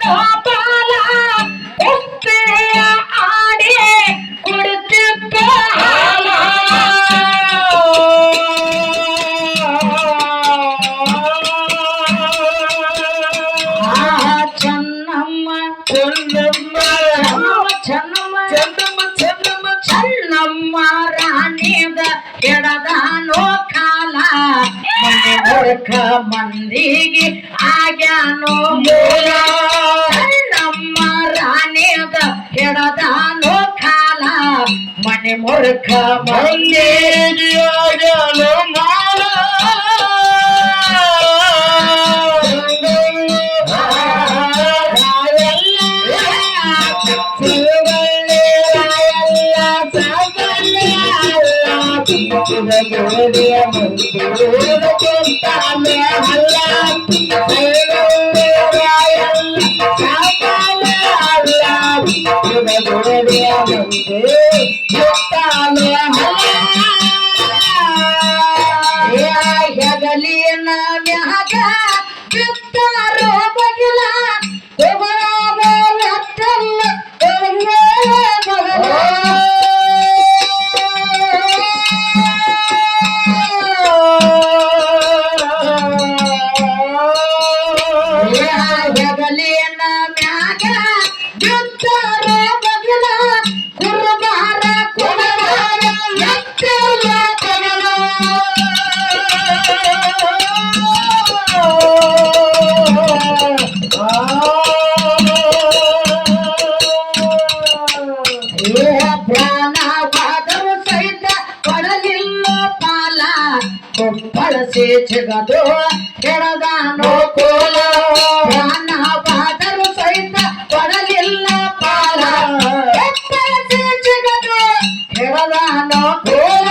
ಗೋಪಾಲ ಕುಸ್ತಿಯ ಆಡಿ ಕುಡಿತಿದ್ದ ಹಾಲ ಚೆನ್ನಮ್ಮ ಚೆನ್ನಮ್ಮ ಚೆನ್ನಮ್ಮ ಚೆನ್ನಮ್ಮ ಚೆನ್ನಮ್ಮ ಚೆನ್ನಮ್ಮ ರಾಣಿದ ಕೆಡದಾನೋ ಕಾಲ ಮೂರ್ಖ ಮಂದಿಗೆ ಆಗ್ಯಾನೋ ಮೂಲ ಚೆನ್ನಮ್ಮ ರಾಣಿದ ಕೆಡದಾನೋ ಕಾಲ ಮನೆ ಮೂರ್ಖ ಮಂದಿಗೆ ಆಗ್ಯಾನೋ ಮಾಲ ಗೋಡಿಯ ಮಂದಿರ ಕೆಂತಾನೆ ಹಲ್ಲ ಗೋಡಿಯ ಮಂದಿರ ಕೆಂತಾನೆ ಹಲ್ಲ ಹೆಗಲಿನ ಮ್ಯಾಗ ಬಿತ್ತಾರೋ ಬಗಿಲ ಜಗಲಿನ ಮ್ಯಾಗ ಬಿತ್ತಾರೋ ಬಗಿಲ ಕುರುಬಾರ ಕುಡಬಾರ ಎತ್ತಲ ತಗಲ ಪ್ರಾಣವಾದರೂ ಸಹಿತ ಕೊಡಲಿಲ್ಲ ಪಾಲ ಕೊಪ್ಪಳಸಿ ಜಗದು ಕೆಡದಾನೋ ಕೋಲ ಪ್ರಾಣವಾದರೂ ಸಹಿತ ಕೊಡಲಿಲ್ಲ ಪಾಲ ಕೊಪ್ಪಳಸಿ ಜಗದು ಕೆಡದಾನೋ ಕೋಲ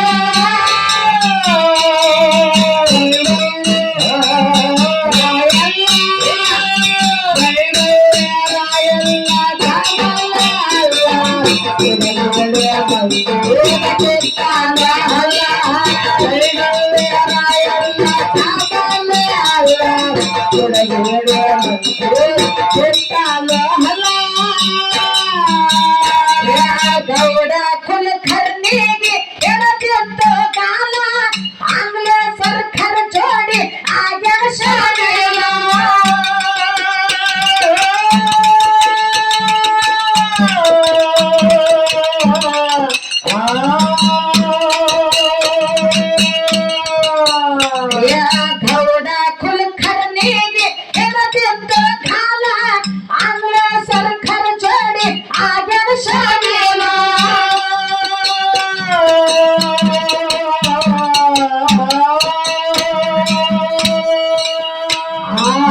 ಗೌಡ ಕುಲಕರ್ಣಿಗೆ ಎಡತಿದ್ದ ಕಾಲ ಆಂಗ್ಲ ಸರ್ಕಾರ ಜೋಡಿ ಆಗ್ಯಾನ ಶಾಲೆಯ ಗೌಡ ಕುಲಕರ್ಣಿಗೆ ಎಡತಿದ್ದ ಕಾಲ ಆಂಗ್ಲ ಸರ್ಕಾರ ಜೋಡಿ ಆಗ